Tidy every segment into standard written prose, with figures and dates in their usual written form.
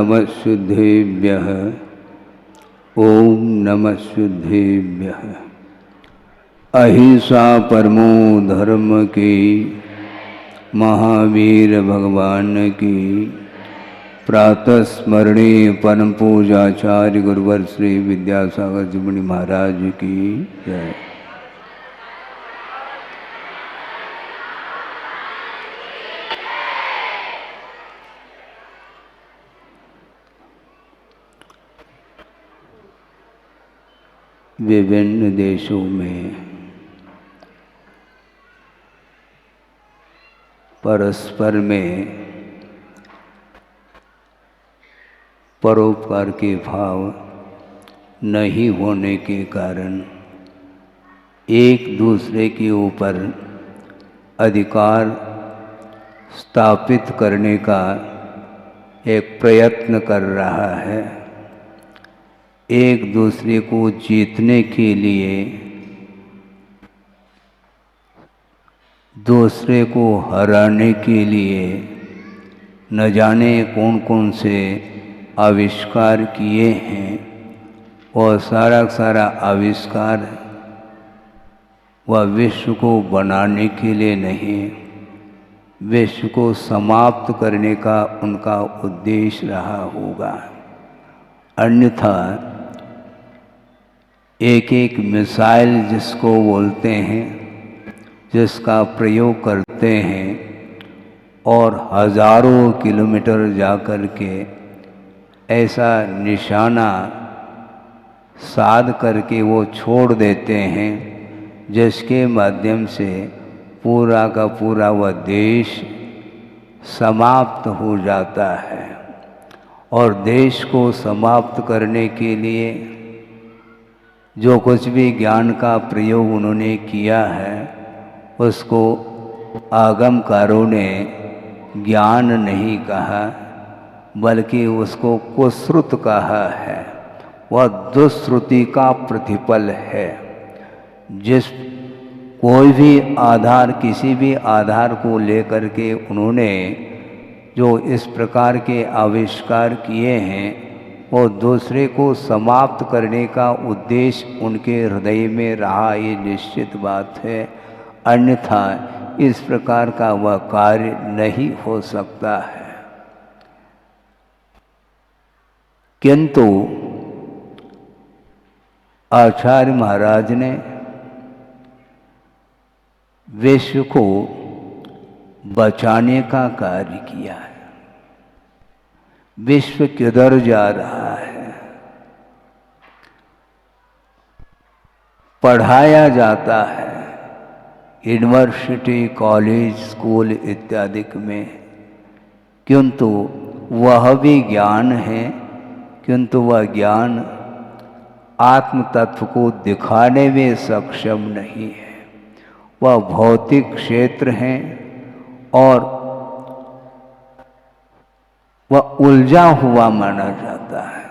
नमः शुद्धेभ्यः। ओम नमः शुद्धेभ्यः। अहिंसा परमो धर्म की, महावीर भगवान की प्रातः स्मरणीय परम पूजाचार्य गुरुवर श्री विद्यासागर जी मुनि महाराज की जय। विभिन्न देशों में परस्पर में परोपकार के भाव नहीं होने के कारण एक दूसरे के ऊपर अधिकार स्थापित करने का एक प्रयत्न कर रहा है। एक दूसरे को जीतने के लिए दूसरे को हराने के लिए न जाने कौन कौन से आविष्कार किए हैं, और सारा आविष्कार वह विश्व को बनाने के लिए नहीं, विश्व को समाप्त करने का उनका उद्देश्य रहा होगा। अन्यथा एक एक मिसाइल जिसको बोलते हैं, जिसका प्रयोग करते हैं और हजारों किलोमीटर जाकर के ऐसा निशाना साध करके वो छोड़ देते हैं जिसके माध्यम से पूरा का पूरा वह देश समाप्त हो जाता है। और देश को समाप्त करने के लिए जो कुछ भी ज्ञान का प्रयोग उन्होंने किया है, उसको आगमकारों ने ज्ञान नहीं कहा, बल्कि उसको कुश्रुत कहा है। वह दुश्रुति का प्रतिफल है। जिस कोई भी आधार, किसी भी आधार को लेकर के उन्होंने जो इस प्रकार के आविष्कार किए हैं, वो दूसरे को समाप्त करने का उद्देश्य उनके हृदय में रहा, ये निश्चित बात है। अन्यथा इस प्रकार का वह कार्य नहीं हो सकता है। किंतु आचार्य महाराज ने विश्व को बचाने का कार्य किया है। विश्व किधर जा रहा है? पढ़ाया जाता है यूनिवर्सिटी, कॉलेज, स्कूल इत्यादि में, किंतु वह भी ज्ञान है, किंतु वह ज्ञान आत्म तत्व को दिखाने में सक्षम नहीं है। वह भौतिक क्षेत्र हैं और वह उलझा हुआ माना जाता है।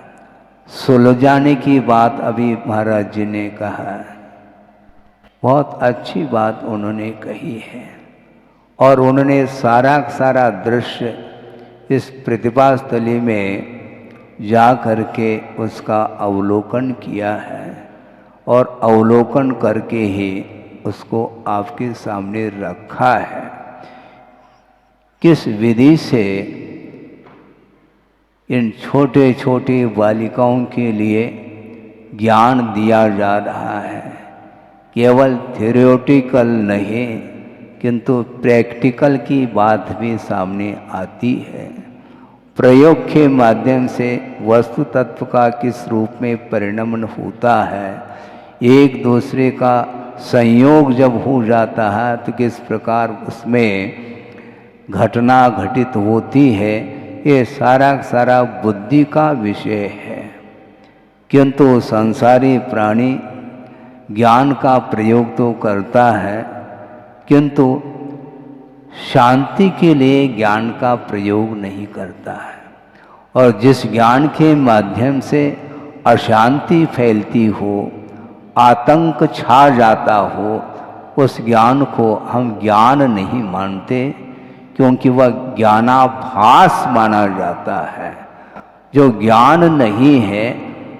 सुलझाने की बात अभी महाराज जी ने कहा है, बहुत अच्छी बात उन्होंने कही है। और उन्होंने सारा दृश्य इस प्रतिभा स्थली में जा करके उसका अवलोकन किया है, और अवलोकन करके ही उसको आपके सामने रखा है। किस विधि से इन छोटे छोटे बालिकाओं के लिए ज्ञान दिया जा रहा है, केवल थ्योरेटिकल नहीं, किंतु प्रैक्टिकल की बात भी सामने आती है। प्रयोग के माध्यम से वस्तु तत्व का किस रूप में परिणमन होता है, एक दूसरे का संयोग जब हो जाता है तो किस प्रकार उसमें घटना घटित होती है, ये सारा बुद्धि का विषय है। किंतु संसारी प्राणी ज्ञान का प्रयोग तो करता है, किंतु शांति के लिए ज्ञान का प्रयोग नहीं करता है। और जिस ज्ञान के माध्यम से अशांति फैलती हो, आतंक छा जाता हो, उस ज्ञान को हम ज्ञान नहीं मानते, क्योंकि वह ज्ञानाभास माना जाता है। जो ज्ञान नहीं है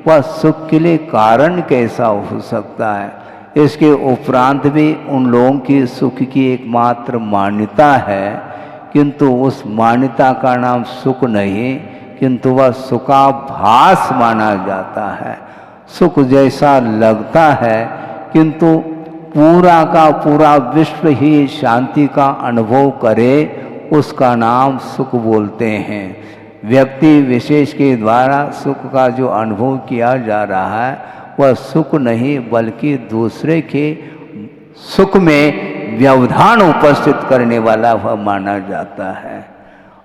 वह सुख के लिए कारण कैसा हो सकता है। इसके उपरांत भी उन लोगों की सुख की एकमात्र मान्यता है, किंतु उस मान्यता का नाम सुख नहीं, किंतु वह सुखाभास माना जाता है। सुख जैसा लगता है, किंतु पूरा का पूरा विश्व ही शांति का अनुभव करे, उसका नाम सुख बोलते हैं। व्यक्ति विशेष के द्वारा सुख का जो अनुभव किया जा रहा है वह सुख नहीं, बल्कि दूसरे के सुख में व्यवधान उपस्थित करने वाला वह माना जाता है।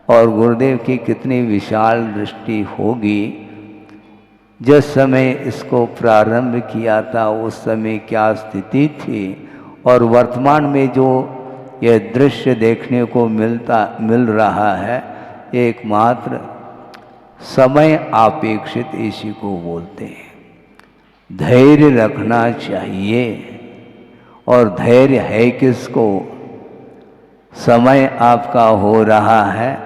और गुरुदेव की कितनी विशाल दृष्टि होगी। जिस समय इसको प्रारंभ किया था उस समय क्या स्थिति थी, और वर्तमान में जो यह दृश्य देखने को मिल रहा है, एकमात्र समय अपेक्षित इसी को बोलते हैं। धैर्य रखना चाहिए, और धैर्य है किसको। समय आपका हो रहा है,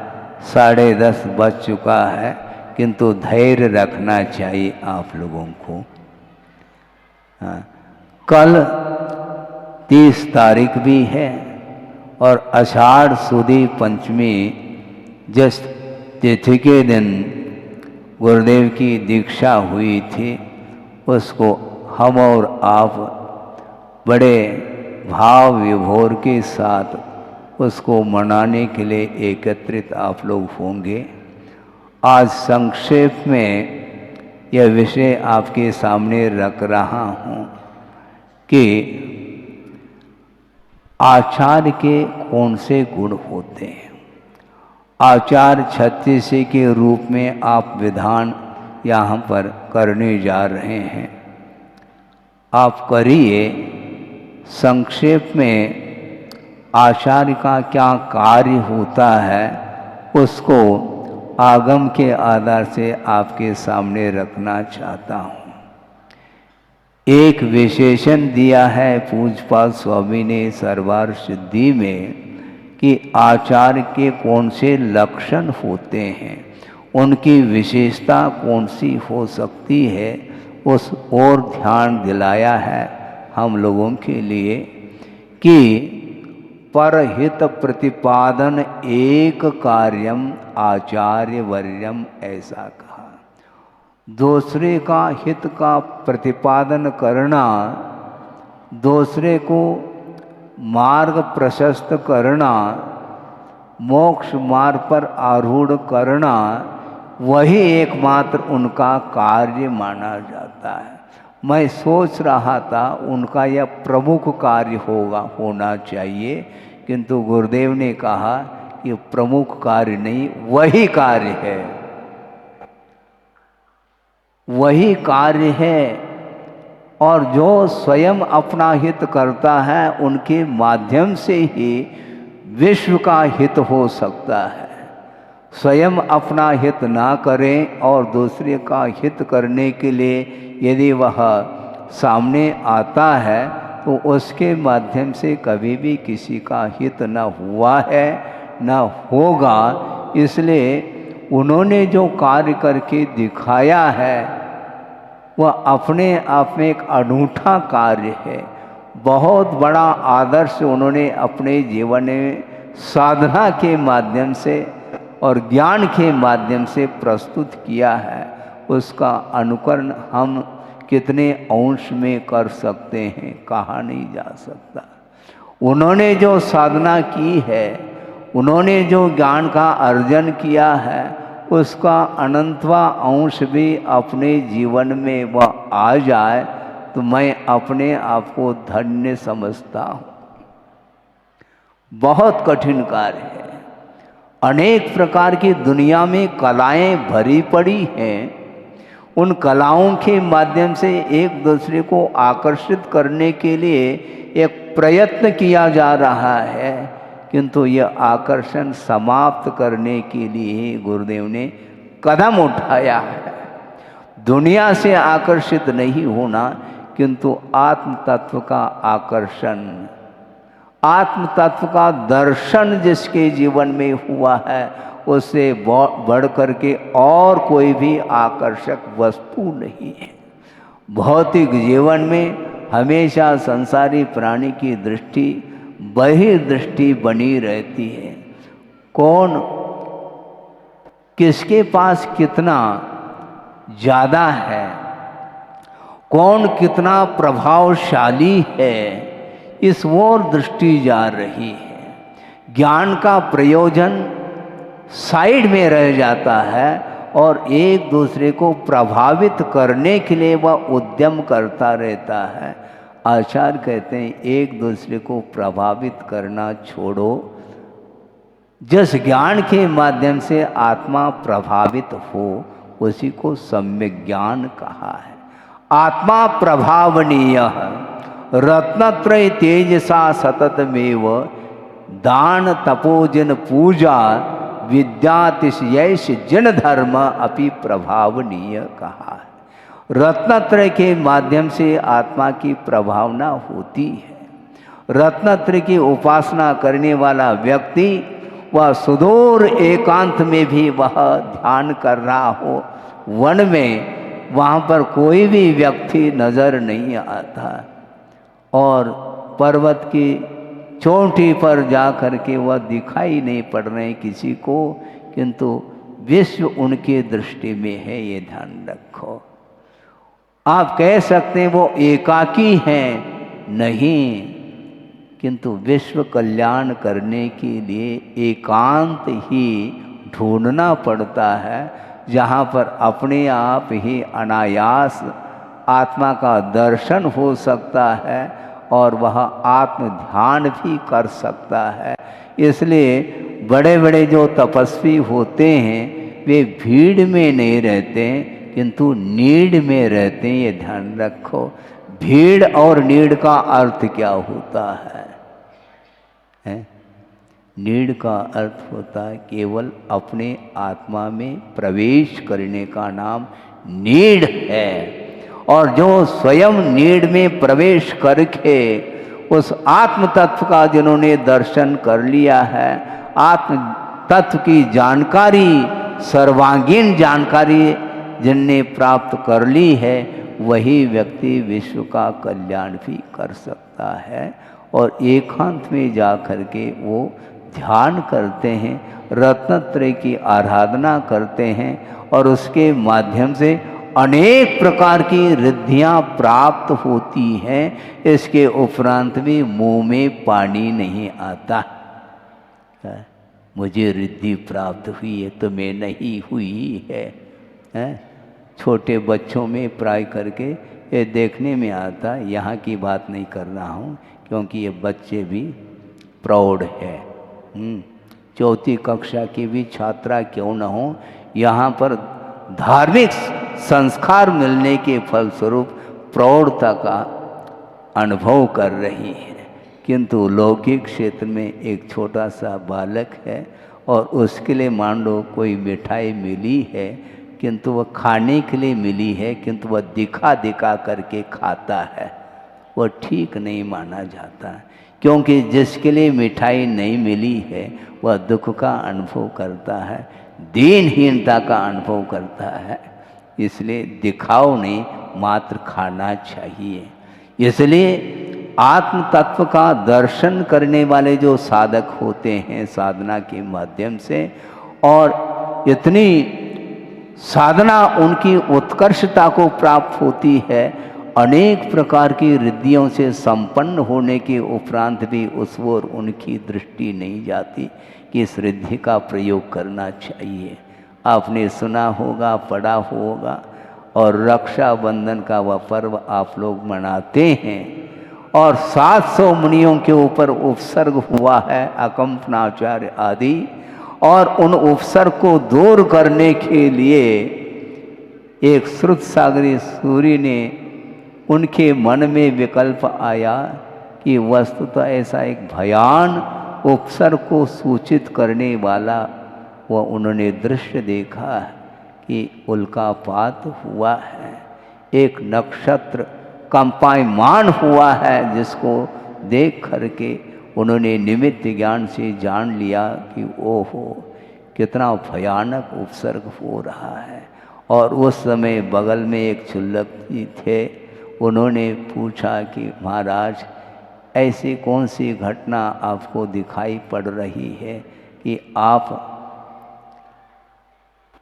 10:30 बज चुका है, किंतु धैर्य रखना चाहिए आप लोगों को। कल 30 तारीख भी है, और आषाढ़ सुदी पंचमी जिस तिथि के दिन गुरुदेव की दीक्षा हुई थी, उसको हम और आप बड़े भाव विभोर के साथ उसको मनाने के लिए एकत्रित आप लोग होंगे। आज संक्षेप में यह विषय आपके सामने रख रहा हूँ कि आचार्य के कौन से गुण होते हैं। आचार्य 36 के रूप में आप विधान यहाँ पर करने जा रहे हैं। आप करिए। संक्षेप में आचार्य का क्या कार्य होता है उसको आगम के आधार से आपके सामने रखना चाहता हूँ। एक विशेषण दिया है पूज्यपाद स्वामी ने सर्वार सिद्धि में कि आचार्य के कौन से लक्षण होते हैं, उनकी विशेषता कौन सी हो सकती है, उस ओर ध्यान दिलाया है हम लोगों के लिए कि परहित प्रतिपादन एक कार्यम आचार्य वर्यम, ऐसा कहा। दूसरे का हित का प्रतिपादन करना, दूसरे को मार्ग प्रशस्त करना, मोक्ष मार्ग पर आरूढ़ करना, वही एकमात्र उनका कार्य माना जाता है। मैं सोच रहा था उनका यह प्रमुख कार्य होना चाहिए, किंतु गुरुदेव ने कहा कि प्रमुख कार्य नहीं, वही कार्य है, वही कार्य है। और जो स्वयं अपना हित करता है उनके माध्यम से ही विश्व का हित हो सकता है। स्वयं अपना हित ना करें और दूसरे का हित करने के लिए यदि वह सामने आता है तो उसके माध्यम से कभी भी किसी का हित न हुआ है न होगा। इसलिए उन्होंने जो कार्य करके दिखाया है वह अपने आप में एक अनूठा कार्य है। बहुत बड़ा आदर्श उन्होंने अपने जीवन में साधना के माध्यम से और ज्ञान के माध्यम से प्रस्तुत किया है। उसका अनुकरण हम कितने अंश में कर सकते हैं, कहा नहीं जा सकता। उन्होंने जो साधना की है, उन्होंने जो ज्ञान का अर्जन किया है, उसका अनंतवा अंश भी अपने जीवन में वह आ जाए तो मैं अपने आप को धन्य समझता हूँ। बहुत कठिन कार्य है। अनेक प्रकार की दुनिया में कलाएं भरी पड़ी हैं। उन कलाओं के माध्यम से एक दूसरे को आकर्षित करने के लिए एक प्रयत्न किया जा रहा है, किंतु यह आकर्षण समाप्त करने के लिए गुरुदेव ने कदम उठाया है। दुनिया से आकर्षित नहीं होना, किंतु आत्म तत्व का आकर्षण, आत्म तत्व का दर्शन जिसके जीवन में हुआ है उससे बढ़ कर के और कोई भी आकर्षक वस्तु नहीं है। भौतिक जीवन में हमेशा संसारी प्राणी की दृष्टि बहिर्दृष्टि बनी रहती है। कौन किसके पास कितना ज़्यादा है, कौन कितना प्रभावशाली है, इस ओर दृष्टि जा रही है। ज्ञान का प्रयोजन साइड में रह जाता है और एक दूसरे को प्रभावित करने के लिए वह उद्यम करता रहता है। आचार्य कहते हैं एक दूसरे को प्रभावित करना छोड़ो। जिस ज्ञान के माध्यम से आत्मा प्रभावित हो उसी को सम्यक ज्ञान कहा है। आत्मा प्रभावनीय रत्नत्रय तेजसा सततमेव दान तपोजन पूजा विद्यातिशयश जन धर्म अपि प्रभावनीय कहा है। रत्नत्रय के माध्यम से आत्मा की प्रभावना होती है। रत्नत्रय की उपासना करने वाला व्यक्ति वह सुदूर एकांत में भी वह ध्यान कर रहा हो, वन में, वहाँ पर कोई भी व्यक्ति नज़र नहीं आता और पर्वत की चोटी पर जा कर के वह दिखाई नहीं पड़ रहे किसी को, किंतु विश्व उनकी दृष्टि में है, ये ध्यान रखो। आप कह सकते हैं वो एकाकी हैं, नहीं, किंतु विश्व कल्याण करने के लिए एकांत ही ढूंढना पड़ता है, जहाँ पर अपने आप ही अनायास आत्मा का दर्शन हो सकता है और वह आत्म ध्यान भी कर सकता है। इसलिए बड़े बड़े जो तपस्वी होते हैं वे भीड़ में नहीं रहते किंतु नीड में रहते हैं, ये ध्यान रखो। भीड़ और नीड का अर्थ क्या होता है? नीड का अर्थ होता है केवल अपने आत्मा में प्रवेश करने का नाम नीड है। और जो स्वयं नीड में प्रवेश करके उस आत्म तत्व का जिन्होंने दर्शन कर लिया है, आत्म तत्व की जानकारी, सर्वांगीण जानकारी जिनने प्राप्त कर ली है, वही व्यक्ति विश्व का कल्याण भी कर सकता है। और एकांत में जा कर के वो ध्यान करते हैं, रत्नत्रय की आराधना करते हैं और उसके माध्यम से अनेक प्रकार की रिद्धियाँ प्राप्त होती हैं। इसके उपरांत भी मुंह में पानी नहीं आता। मुझे रिद्धि प्राप्त हुई है, तुम्हें नहीं हुई है। छोटे बच्चों में प्राय करके ये देखने में आता, यहाँ की बात नहीं कर रहा हूँ क्योंकि ये बच्चे भी प्रौढ़ है। चौथी कक्षा की भी छात्रा क्यों न हो, यहाँ पर धार्मिक संस्कार मिलने के फलस्वरूप प्रौढ़ता का अनुभव कर रही है। किंतु लौकिक क्षेत्र में एक छोटा सा बालक है और उसके लिए मान लो कोई मिठाई मिली है, किंतु वह खाने के लिए मिली है, किंतु वह दिखा दिखा करके खाता है, वह ठीक नहीं माना जाता। क्योंकि जिसके लिए मिठाई नहीं मिली है वह दुख का अनुभव करता है, दीनहीनता का अनुभव करता है। इसलिए दिखाओ नहीं, मात्र खाना चाहिए। इसलिए आत्म तत्व का दर्शन करने वाले जो साधक होते हैं साधना के माध्यम से, और इतनी साधना उनकी उत्कर्षता को प्राप्त होती है, अनेक प्रकार की रिद्धियों से संपन्न होने के उपरांत भी उस ओर उनकी दृष्टि नहीं जाती कि इस रिद्धि का प्रयोग करना चाहिए। आपने सुना होगा, पढ़ा होगा, और रक्षाबंधन का वह पर्व आप लोग मनाते हैं और 700 मुनियों के ऊपर उपसर्ग हुआ है, अकंपनाचार्य आदि, और उन उपसर्ग को दूर करने के लिए एक श्रुत सागरी सूर्य ने उनके मन में विकल्प आया कि वस्तुतः ऐसा एक भयान उपसर्ग को सूचित करने वाला वह उन्होंने दृश्य देखा कि उल्कापात हुआ है, एक नक्षत्र कंपायमान हुआ है, जिसको देख करके उन्होंने निमित्त ज्ञान से जान लिया कि ओहो कितना भयानक उपसर्ग हो रहा है। और उस समय बगल में एक क्षुल्लक जी थे, उन्होंने पूछा कि महाराज ऐसी कौन सी घटना आपको दिखाई पड़ रही है कि आप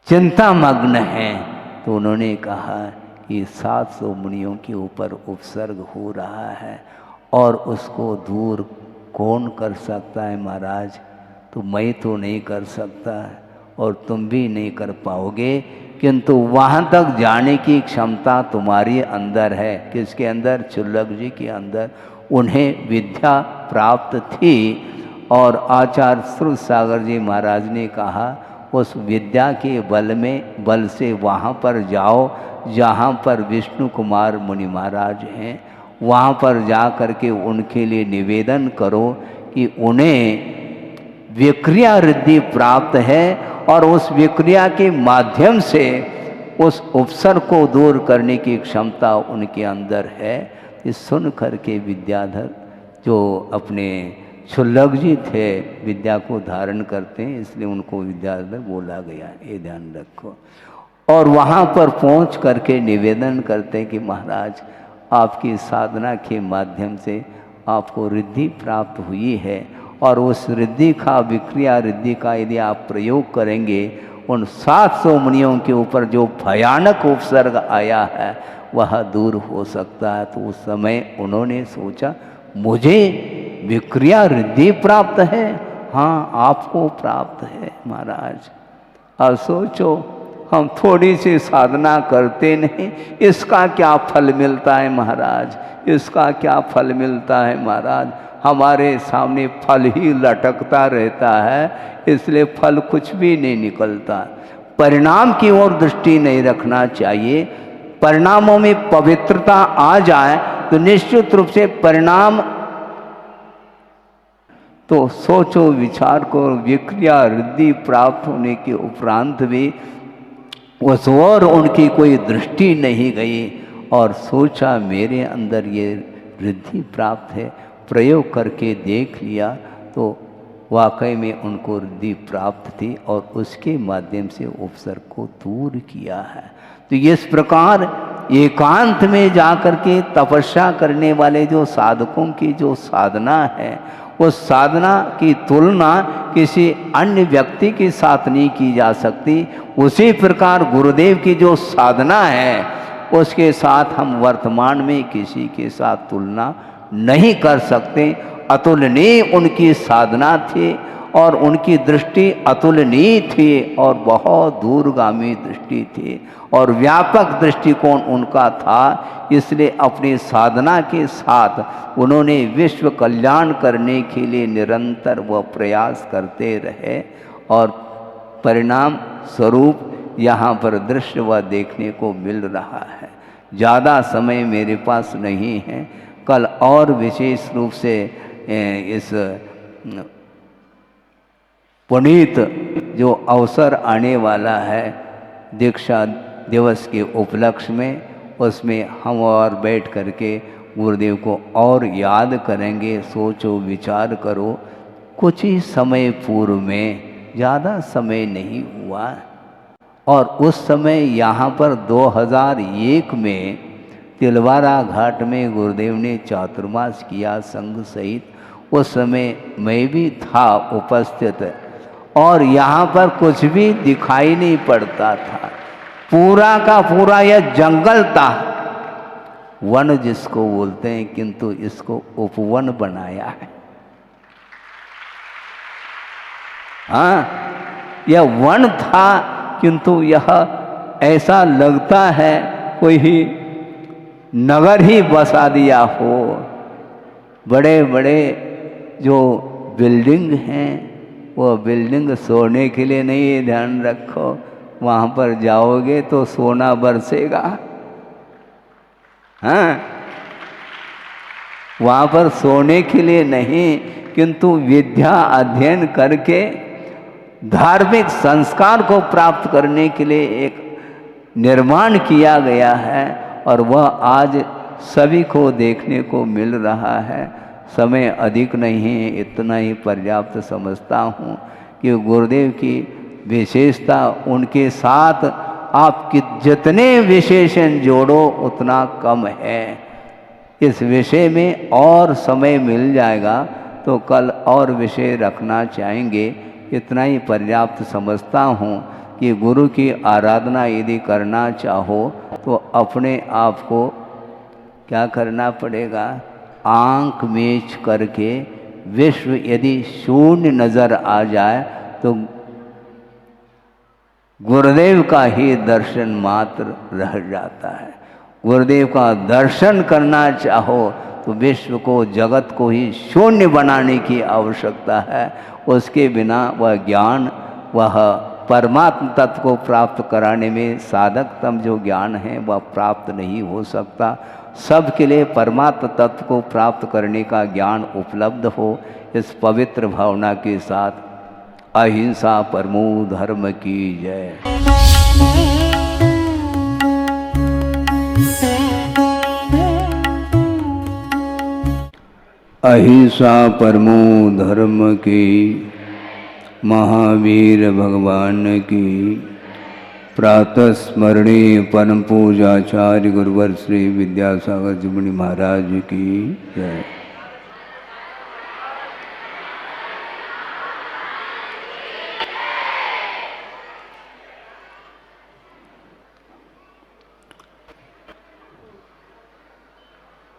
चिंतामग्न हैं? तो उन्होंने कहा कि 700 मुनियों के ऊपर उपसर्ग हो रहा है और उसको दूर कौन कर सकता है महाराज? तो मैं तो नहीं कर सकता और तुम भी नहीं कर पाओगे, किंतु वहाँ तक जाने की क्षमता तुम्हारे अंदर है। किसके अंदर? क्षुल्लक जी के अंदर। उन्हें विद्या प्राप्त थी और आचार्य श्रुत सागर जी महाराज ने कहा उस विद्या के बल से वहाँ पर जाओ जहाँ पर विष्णु कुमार मुनि महाराज हैं। वहाँ पर जा कर के उनके लिए निवेदन करो कि उन्हें विक्रिया रिद्धि प्राप्त है और उस विक्रिया के माध्यम से उस उपसर्ग को दूर करने की क्षमता उनके अंदर है। ये सुन करके विद्याधर जो अपने क्षुल्लक जी थे, विद्या को धारण करते हैं इसलिए उनको विद्याधर बोला गया, ये ध्यान रखो। और वहाँ पर पहुँच करके निवेदन करते हैं कि महाराज आपकी साधना के माध्यम से आपको रिद्धि प्राप्त हुई है और उस रिद्धि का, विक्रिया रिद्धि का यदि आप प्रयोग करेंगे उन 700 मुनियों के ऊपर जो भयानक उपसर्ग आया है वह दूर हो सकता है। तो उस समय उन्होंने सोचा मुझे विक्रिया रिद्धि प्राप्त है? हाँ, आपको प्राप्त है महाराज। अब सोचो हम थोड़ी सी साधना करते नहीं, इसका क्या फल मिलता है महाराज? इसका क्या फल मिलता है महाराज? हमारे सामने फल ही लटकता रहता है, इसलिए फल कुछ भी नहीं निकलता। परिणाम की ओर दृष्टि नहीं रखना चाहिए। परिणामों में पवित्रता आ जाए तो निश्चित रूप से परिणाम, तो सोचो विचार को, विक्रिया रिद्धि प्राप्त होने के उपरांत भी उस ओर उनकी कोई दृष्टि नहीं गई और सोचा मेरे अंदर ये रिद्धि प्राप्त है, प्रयोग करके देख लिया तो वाकई में उनको रिद्धि प्राप्त थी और उसके माध्यम से उपसर्ग को दूर किया है। तो इस प्रकार एकांत में जाकर के तपस्या करने वाले जो साधकों की जो साधना है, उस साधना की तुलना किसी अन्य व्यक्ति के साथ नहीं की जा सकती। उसी प्रकार गुरुदेव की जो साधना है उसके साथ हम वर्तमान में किसी के साथ तुलना नहीं कर सकते। अतुलनीय उनकी साधना थी और उनकी दृष्टि अतुलनीय थी और बहुत दूरगामी दृष्टि थी और व्यापक दृष्टिकोण उनका था। इसलिए अपनी साधना के साथ उन्होंने विश्व कल्याण करने के लिए निरंतर वह प्रयास करते रहे और परिणाम स्वरूप यहाँ पर दृश्य वह देखने को मिल रहा है। ज़्यादा समय मेरे पास नहीं है, कल और विशेष रूप से इस पुनीत जो अवसर आने वाला है दीक्षा दिवस के उपलक्ष्य में, उसमें हम और बैठ करके गुरुदेव को और याद करेंगे। सोचो विचार करो, कुछ ही समय पूर्व में, ज़्यादा समय नहीं हुआ और उस समय यहाँ पर 2001 में तिलवारा घाट में गुरुदेव ने चातुर्मास किया संघ सहित। उस समय मैं भी था उपस्थित और यहाँ पर कुछ भी दिखाई नहीं पड़ता था, पूरा का पूरा यह जंगल था, वन जिसको बोलते हैं, किंतु इसको उपवन बनाया है। हाँ, यह वन था किंतु यह ऐसा लगता है कोई नगर ही बसा दिया हो। बड़े बड़े जो बिल्डिंग हैं वो बिल्डिंग सोने के लिए नहीं है, ध्यान रखो। वहाँ पर जाओगे तो सोना बरसेगा। हाँ, वहाँ पर सोने के लिए नहीं किंतु विद्या अध्ययन करके धार्मिक संस्कार को प्राप्त करने के लिए एक निर्माण किया गया है और वह आज सभी को देखने को मिल रहा है। समय अधिक नहीं है, इतना ही पर्याप्त समझता हूँ कि गुरुदेव की विशेषता, उनके साथ आप जितने विशेषण जोड़ो उतना कम है। इस विषय में और समय मिल जाएगा तो कल और विषय रखना चाहेंगे। इतना ही पर्याप्त समझता हूँ कि गुरु की आराधना यदि करना चाहो तो अपने आप को क्या करना पड़ेगा, आंख मीच करके विश्व यदि शून्य नज़र आ जाए तो गुरुदेव का ही दर्शन मात्र रह जाता है। गुरुदेव का दर्शन करना चाहो तो विश्व को, जगत को ही शून्य बनाने की आवश्यकता है। उसके बिना वह ज्ञान, वह परमात्म तत्व को प्राप्त कराने में साधकतम जो ज्ञान है वह प्राप्त नहीं हो सकता। सबके लिए परमात्म तत्व को प्राप्त करने का ज्ञान उपलब्ध हो, इस पवित्र भावना के साथ अहिंसा परमो धर्म की जय। अहिंसा परमो धर्म की, महावीर भगवान की। प्रातः स्मरणीय परम पूजाचार्य गुरुवर श्री विद्यासागर जी मुनि महाराज की जय।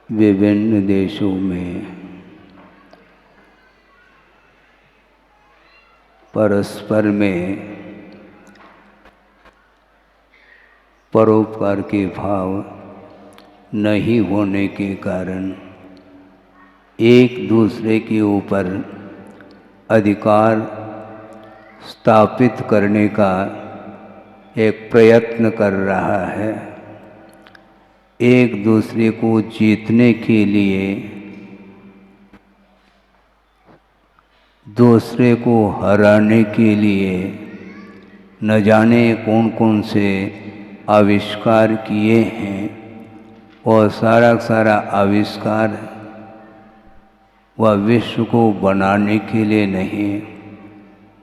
विभिन्न देशों में परस्पर में परोपकार के भाव नहीं होने के कारण एक दूसरे के ऊपर अधिकार स्थापित करने का एक प्रयत्न कर रहा है। एक दूसरे को जीतने के लिए दूसरे को हराने के लिए न जाने कौन कौन से आविष्कार किए हैं, और सारा आविष्कार वह विश्व को बनाने के लिए नहीं,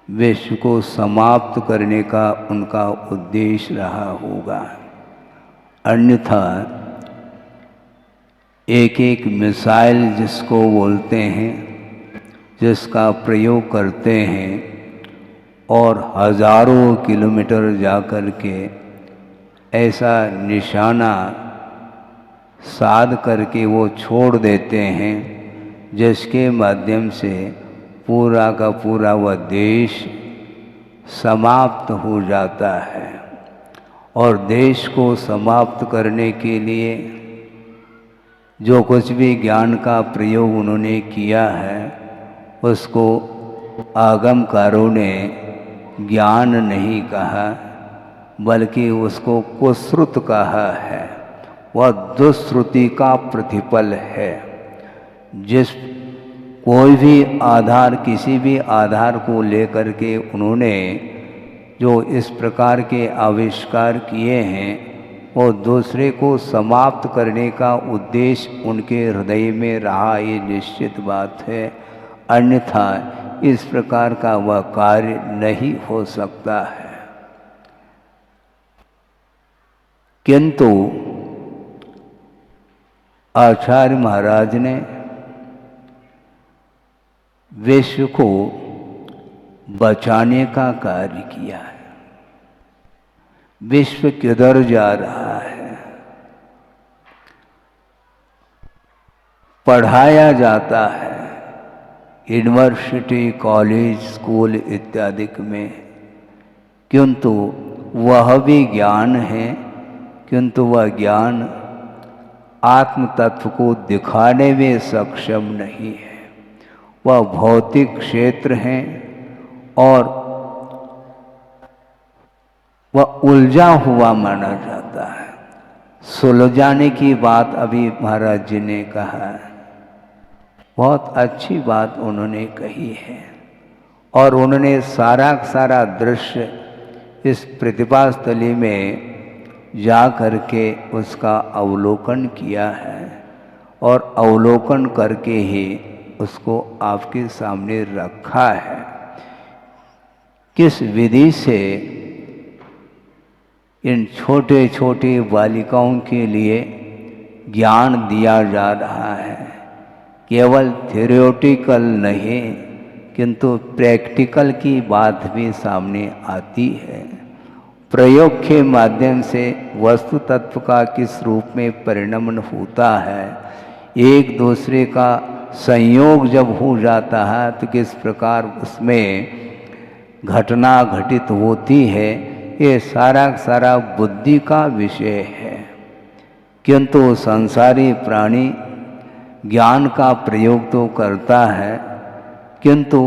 विश्व को समाप्त करने का उनका उद्देश्य रहा होगा। अन्यथा एक एक मिसाइल जिसको बोलते हैं, जिसका प्रयोग करते हैं और हजारों किलोमीटर जाकर के ऐसा निशाना साध करके वो छोड़ देते हैं जिसके माध्यम से पूरा का पूरा वह देश समाप्त हो जाता है। और देश को समाप्त करने के लिए जो कुछ भी ज्ञान का प्रयोग उन्होंने किया है उसको आगमकारों ने ज्ञान नहीं कहा, बल्कि उसको कुश्रुत कहा है। वह दुश्रुति का प्रतिफल है। जिस कोई भी आधार, किसी भी आधार को लेकर के उन्होंने जो इस प्रकार के आविष्कार किए हैं वो दूसरे को समाप्त करने का उद्देश्य उनके हृदय में रहा, ये निश्चित बात है। अन्यथा इस प्रकार का वह कार्य नहीं हो सकता है। किंतु आचार्य महाराज ने विश्व को बचाने का कार्य किया है। विश्व किधर जा रहा है? पढ़ाया जाता है यूनिवर्सिटी, कॉलेज, स्कूल इत्यादि में, किंतु वह भी ज्ञान है, किंतु वह ज्ञान आत्म तत्व को दिखाने में सक्षम नहीं है। वह भौतिक क्षेत्र हैं और वह उलझा हुआ माना जाता है। सुलझाने की बात अभी महाराज जी ने कहा, बहुत अच्छी बात उन्होंने कही है। और उन्होंने सारा दृश्य इस प्रतिभा स्थली में जा करके उसका अवलोकन किया है और अवलोकन करके ही उसको आपके सामने रखा है किस विधि से इन छोटे छोटे बालिकाओं के लिए ज्ञान दिया जा रहा है। केवल थ्योरेटिकल नहीं किंतु प्रैक्टिकल की बात भी सामने आती है। प्रयोग के माध्यम से वस्तु तत्व का किस रूप में परिणमन होता है, एक दूसरे का संयोग जब हो जाता है तो किस प्रकार उसमें घटना घटित होती है, ये सारा सारा बुद्धि का विषय है। किंतु संसारी प्राणी ज्ञान का प्रयोग तो करता है किंतु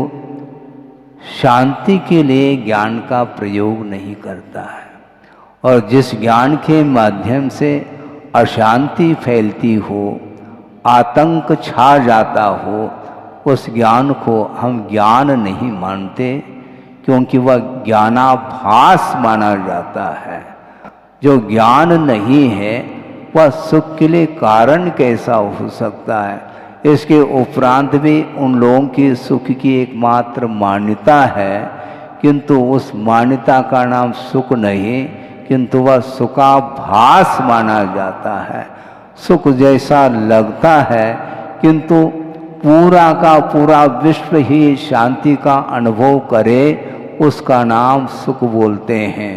शांति के लिए ज्ञान का प्रयोग नहीं करता है। और जिस ज्ञान के माध्यम से अशांति फैलती हो, आतंक छा जाता हो, उस ज्ञान को हम ज्ञान नहीं मानते क्योंकि वह ज्ञानाभास माना जाता है। जो ज्ञान नहीं है वह सुख के लिए कारण कैसा हो सकता है। इसके उपरांत भी उन लोगों की सुख की एकमात्र मान्यता है किंतु उस मान्यता का नाम सुख नहीं किंतु वह सुखाभास माना जाता है। सुख जैसा लगता है किंतु पूरा का पूरा विश्व ही शांति का अनुभव करे, उसका नाम सुख बोलते हैं।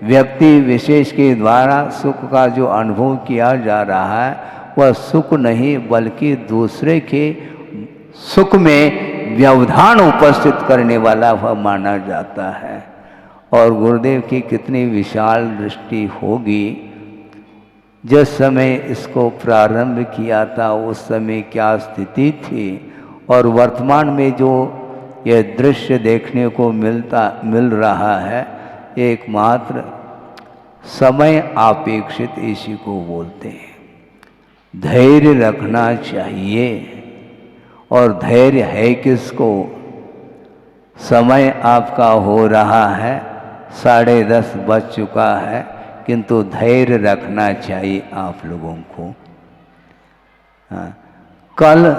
व्यक्ति विशेष के द्वारा सुख का जो अनुभव किया जा रहा है वह सुख नहीं बल्कि दूसरे के सुख में व्यवधान उपस्थित करने वाला वह माना जाता है। और गुरुदेव की कितनी विशाल दृष्टि होगी। जिस समय इसको प्रारंभ किया था उस समय क्या स्थिति थी और वर्तमान में जो यह दृश्य देखने को मिल रहा है, एकमात्र समय अपेक्षित इसी को बोलते हैं। धैर्य रखना चाहिए और धैर्य है किसको। समय आपका हो रहा है, 10:30 बज चुका है किंतु धैर्य रखना चाहिए आप लोगों को। कल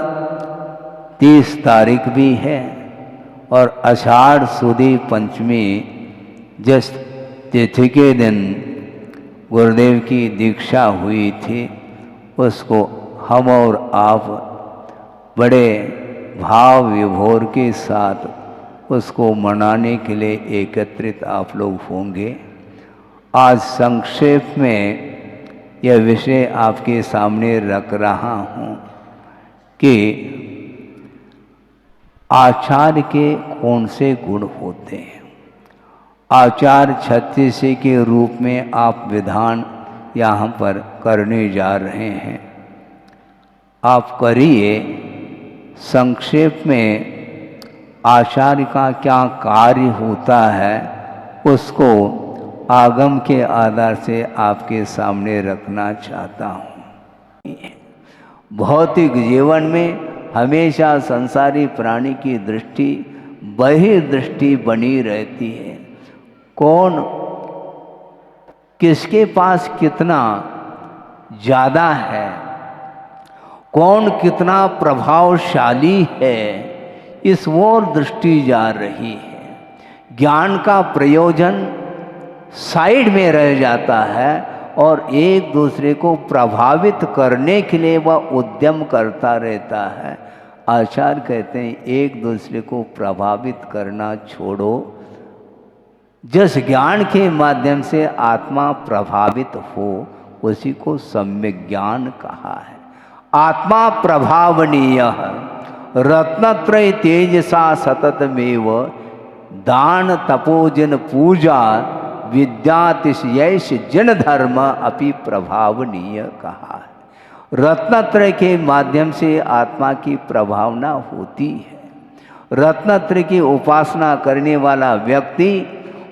30 तारीख भी है और आषाढ़ सुदी पंचमी जिस तिथि के दिन गुरुदेव की दीक्षा हुई थी उसको हम और आप बड़े भाव विभोर के साथ उसको मनाने के लिए एकत्रित आप लोग होंगे। आज संक्षेप में यह विषय आपके सामने रख रहा हूँ कि आचार्य के कौन से गुण होते हैं। आचार्य 36 के रूप में आप विधान यहाँ पर करने जा रहे हैं। आप करिए। संक्षेप में आचार्य का क्या कार्य होता है उसको आगम के आधार से आपके सामने रखना चाहता हूँ। भौतिक जीवन में हमेशा संसारी प्राणी की दृष्टि बहिर्दृष्टि बनी रहती है। कौन किसके पास कितना ज़्यादा है, कौन कितना प्रभावशाली है, इस ओर दृष्टि जा रही है। ज्ञान का प्रयोजन साइड में रह जाता है और एक दूसरे को प्रभावित करने के लिए वह उद्यम करता रहता है। आचार्य कहते हैं एक दूसरे को प्रभावित करना छोड़ो। जिस ज्ञान के माध्यम से आत्मा प्रभावित हो उसी को सम्यक ज्ञान कहा है। आत्मा प्रभावनीय रत्नत्रय तेजसा सततमेव दान तपोजन पूजा विद्यातिशयश जन धर्म अपि प्रभावनीय कहा है। रत्नत्रय के माध्यम से आत्मा की प्रभावना होती है। रत्नत्रय की उपासना करने वाला व्यक्ति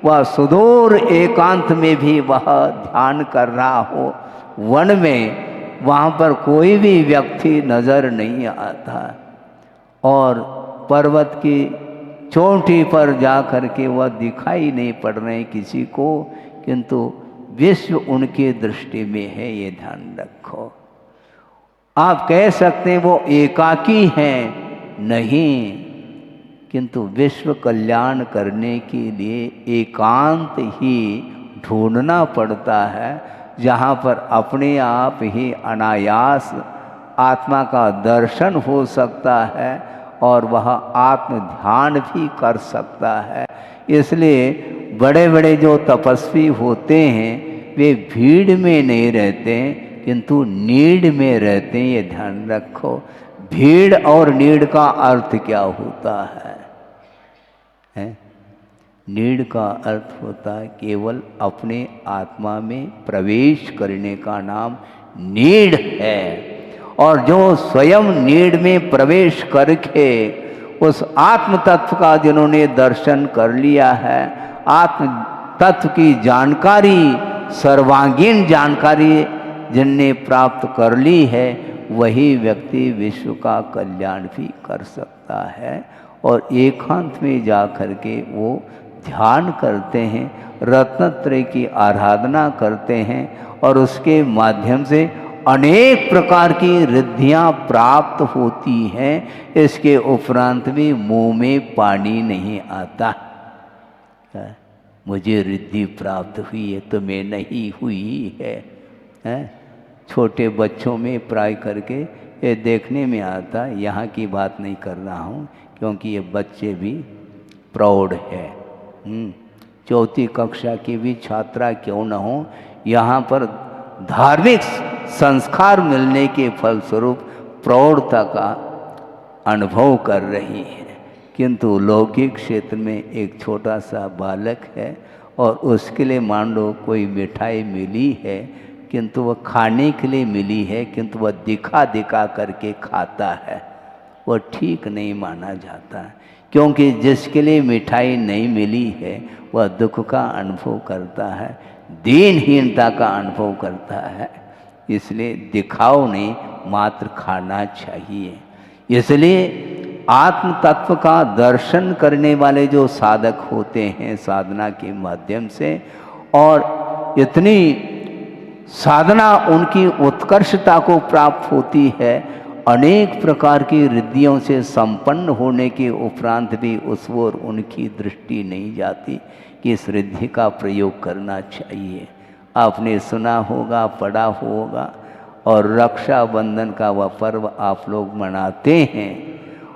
वह सुदूर एकांत में भी वह ध्यान कर रहा हो, वन में, वहाँ पर कोई भी व्यक्ति नज़र नहीं आता और पर्वत की चोटी पर जा कर के वह दिखाई नहीं पड़ रहे किसी को, किंतु विश्व उनकी दृष्टि में है, ये ध्यान रखो। आप कह सकते हैं वो एकाकी हैं, नहीं, किंतु विश्व कल्याण करने के लिए एकांत ही ढूंढना पड़ता है, जहाँ पर अपने आप ही अनायास आत्मा का दर्शन हो सकता है और वह आत्म ध्यान भी कर सकता है। इसलिए बड़े बड़े जो तपस्वी होते हैं वे भीड़ में नहीं रहते किंतु नीड में रहते हैं। ये ध्यान रखो, भीड़ और नीड का अर्थ क्या होता है? नीड का अर्थ होता है केवल अपने आत्मा में प्रवेश करने का नाम नीड है। और जो स्वयं नीड में प्रवेश करके उस आत्म तत्व का जिन्होंने दर्शन कर लिया है, आत्म तत्व की जानकारी, सर्वांगीण जानकारी जिनने प्राप्त कर ली है, वही व्यक्ति विश्व का कल्याण भी कर सकता है। और एकांत में जा कर के वो ध्यान करते हैं, रत्नत्रय की आराधना करते हैं और उसके माध्यम से अनेक प्रकार की रिद्धियाँ प्राप्त होती हैं। इसके उपरांत भी मुंह में पानी नहीं आता। मुझे रिद्धि प्राप्त हुई है, तुम्हें नहीं हुई है। छोटे बच्चों में प्राय करके ये देखने में आता, यहाँ की बात नहीं कर रहा हूँ क्योंकि ये बच्चे भी प्रौढ़ है। चौथी कक्षा की भी छात्रा क्यों न हो, यहाँ पर धार्मिक संस्कार मिलने के फलस्वरूप प्रौढ़ता का अनुभव कर रही है। किंतु लौकिक क्षेत्र में एक छोटा सा बालक है और उसके लिए मान लो कोई मिठाई मिली है, किंतु वह खाने के लिए मिली है, किंतु वह दिखा दिखा करके खाता है, वह ठीक नहीं माना जाता। क्योंकि जिसके लिए मिठाई नहीं मिली है वह दुख का अनुभव करता है, दीनहीनता का अनुभव करता है। इसलिए दिखाओ नहीं, मात्र खाना चाहिए। इसलिए आत्म तत्व का दर्शन करने वाले जो साधक होते हैं साधना के माध्यम से, और इतनी साधना उनकी उत्कर्षता को प्राप्त होती है, अनेक प्रकार की रिद्धियों से संपन्न होने के उपरांत भी उस ओर उनकी दृष्टि नहीं जाती कि इस रिद्धि का प्रयोग करना चाहिए। आपने सुना होगा, पढ़ा होगा, और रक्षाबंधन का वह पर्व आप लोग मनाते हैं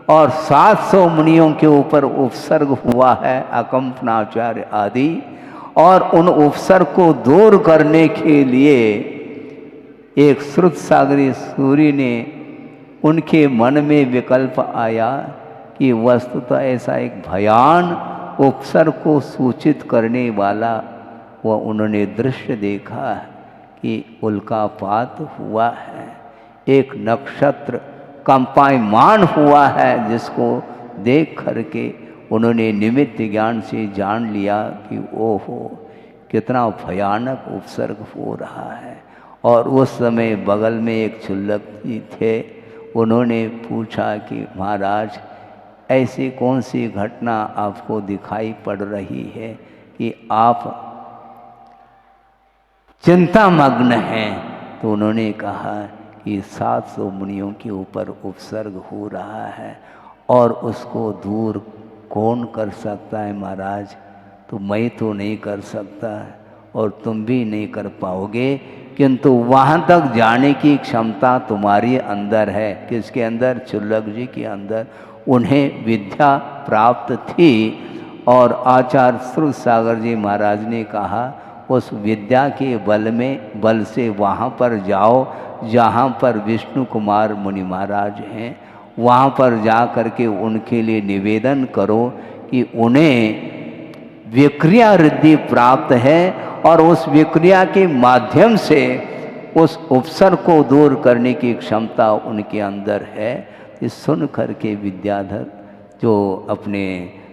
और 700 मुनियों के ऊपर उपसर्ग हुआ है, अकंपनाचार्य आदि, और उन उपसर्ग को दूर करने के लिए एक श्रुत सागरी सूरी ने उनके मन में विकल्प आया कि वस्तुतः ऐसा एक भयान उपसर्ग को सूचित करने वाला वह उन्होंने दृश्य देखा कि उल्कापात हुआ है, एक नक्षत्र कंपायमान हुआ है, जिसको देख करके उन्होंने निमित्त ज्ञान से जान लिया कि ओहो कितना भयानक उपसर्ग हो रहा है। और उस समय बगल में एक क्षुल्लक जी थे, उन्होंने पूछा कि महाराज ऐसी कौन सी घटना आपको दिखाई पड़ रही है कि आप चिंतामग्न हैं? तो उन्होंने कहा कि 700 मुनियों के ऊपर उपसर्ग हो रहा है और उसको दूर कौन कर सकता है महाराज? तो मैं तो नहीं कर सकता और तुम भी नहीं कर पाओगे, किंतु वहाँ तक जाने की क्षमता तुम्हारे अंदर है। किसके अंदर? क्षुल्लक जी के अंदर। उन्हें विद्या प्राप्त थी और आचार्य श्रुत सागर जी महाराज ने कहा उस विद्या के बल से वहाँ पर जाओ जहाँ पर विष्णु कुमार मुनि महाराज हैं, वहाँ पर जा कर के उनके लिए निवेदन करो कि उन्हें विक्रिया रिद्धि प्राप्त है और उस विक्रिया के माध्यम से उस उपसर्ग को दूर करने की क्षमता उनके अंदर है। इस सुन करके विद्याधर जो अपने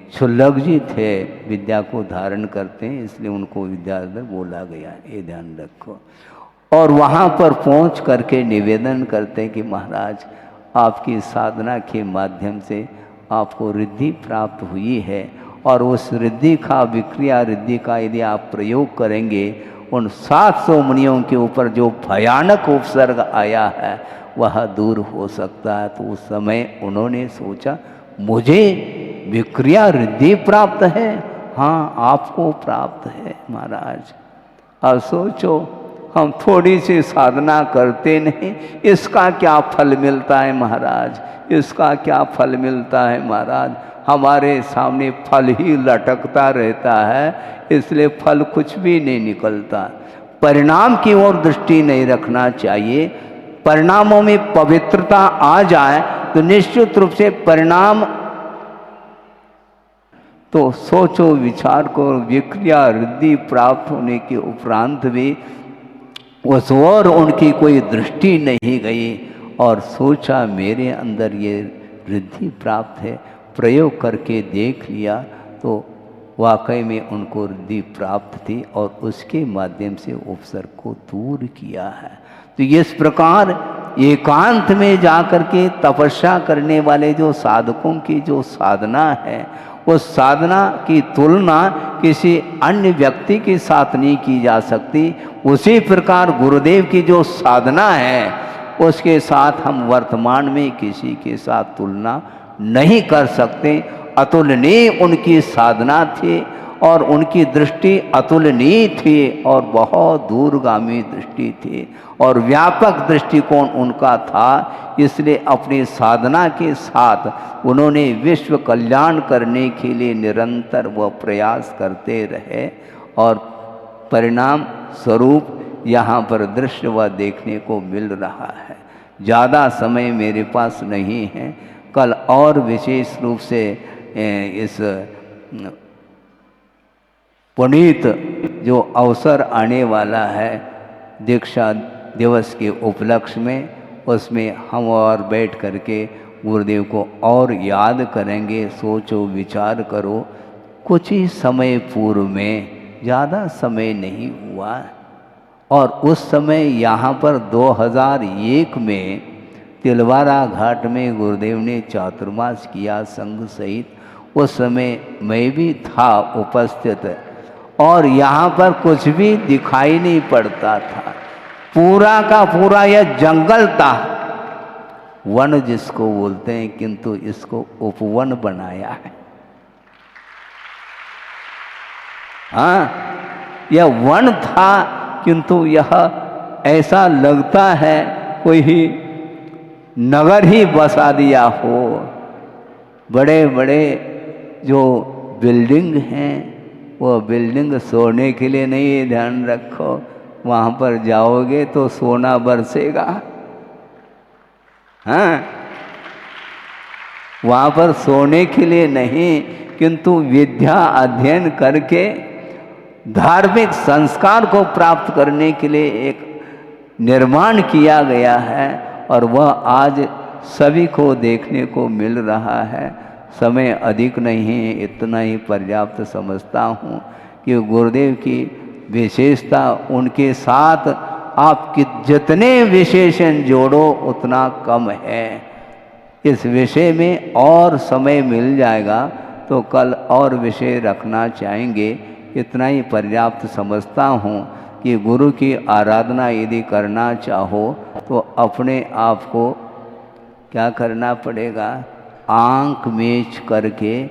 क्षुल्लक जी थे, विद्या को धारण करते हैं इसलिए उनको विद्याधर बोला गया, ये ध्यान रखो। और वहाँ पर पहुँच करके निवेदन करते हैं कि महाराज आपकी साधना के माध्यम से आपको रिद्धि प्राप्त हुई है और उस रिद्धि का, विक्रिया रिद्धि का यदि आप प्रयोग करेंगे, उन 700 मुनियों के ऊपर जो भयानक उपसर्ग आया है वह दूर हो सकता है। तो उस समय उन्होंने सोचा मुझे विक्रिया रिद्धि प्राप्त है। हाँ, आपको प्राप्त है महाराज। अब सोचो, हम थोड़ी सी साधना करते नहीं, इसका क्या फल मिलता है महाराज? इसका क्या फल मिलता है महाराज? हमारे सामने फल ही लटकता रहता है, इसलिए फल कुछ भी नहीं निकलता। परिणाम की ओर दृष्टि नहीं रखना चाहिए। परिणामों में पवित्रता आ जाए तो निश्चित रूप से परिणाम, तो सोचो विचार को, विक्रिया रिद्धि प्राप्त होने के उपरांत भी उस ओर उनकी कोई दृष्टि नहीं गई और सोचा मेरे अंदर ये रिद्धि प्राप्त है, प्रयोग करके देख लिया तो वाकई में उनको रिद्धि प्राप्त थी और उसके माध्यम से उपसर्ग को दूर किया है। तो इस प्रकार एकांत में जाकर के तपस्या करने वाले जो साधकों की जो साधना है, उस साधना की तुलना किसी अन्य व्यक्ति के साथ नहीं की जा सकती। उसी प्रकार गुरुदेव की जो साधना है उसके साथ हम वर्तमान में किसी के साथ तुलना नहीं कर सकते। अतुलनीय उनकी साधना थी और उनकी दृष्टि अतुलनीय थी और बहुत दूरगामी दृष्टि थी और व्यापक दृष्टिकोण उनका था। इसलिए अपनी साधना के साथ उन्होंने विश्व कल्याण करने के लिए निरंतर वह प्रयास करते रहे और परिणाम स्वरूप यहाँ पर दृश्य वह देखने को मिल रहा है। ज़्यादा समय मेरे पास नहीं है, कल और विशेष रूप से इस पुनीत जो अवसर आने वाला है दीक्षा दिवस के उपलक्ष्य में, उसमें हम और बैठ करके गुरुदेव को और याद करेंगे। सोचो विचार करो, कुछ ही समय पूर्व में, ज़्यादा समय नहीं हुआ, और उस समय यहाँ पर 2001 में तिलवारा घाट में गुरुदेव ने चातुर्मास किया संघ सहित। उस समय मैं भी था उपस्थित और यहाँ पर कुछ भी दिखाई नहीं पड़ता था, पूरा का पूरा यह जंगल था, वन जिसको बोलते हैं, किंतु इसको उपवन बनाया है। हाँ, यह वन था किंतु यह ऐसा लगता है कोई नगर ही बसा दिया हो। बड़े बड़े जो बिल्डिंग हैं वो बिल्डिंग सोने के लिए नहीं, ध्यान रखो, वहाँ पर जाओगे तो सोना बरसेगा। हाँ, वहाँ पर सोने के लिए नहीं, किंतु विद्या अध्ययन करके धार्मिक संस्कार को प्राप्त करने के लिए एक निर्माण किया गया है और वह आज सभी को देखने को मिल रहा है। समय अधिक नहीं है, इतना ही पर्याप्त समझता हूँ कि गुरुदेव की विशेषता, उनके साथ आप जितने विशेषण जोड़ो उतना कम है। इस विषय में और समय मिल जाएगा तो कल और विषय रखना चाहेंगे। इतना ही पर्याप्त समझता हूँ कि गुरु की आराधना यदि करना चाहो तो अपने आप को क्या करना पड़ेगा, आंख मीच करके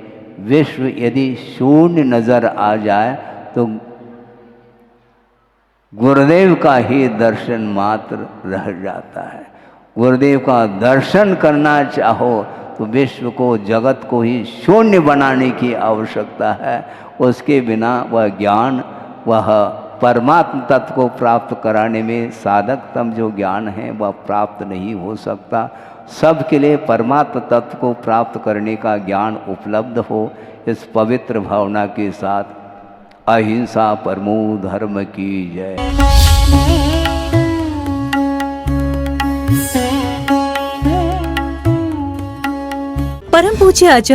विश्व यदि शून्य नज़र आ जाए तो गुरुदेव का ही दर्शन मात्र रह जाता है। गुरुदेव का दर्शन करना चाहो तो विश्व को, जगत को ही शून्य बनाने की आवश्यकता है। उसके बिना वह ज्ञान, वह परमात्म तत्व को प्राप्त कराने में साधकतम जो ज्ञान है वह प्राप्त नहीं हो सकता। सबके लिए परमात्म तत्व को प्राप्त करने का ज्ञान उपलब्ध हो, इस पवित्र भावना के साथ अहिंसा परमो धर्म की जय। परम पूज्य आचार्य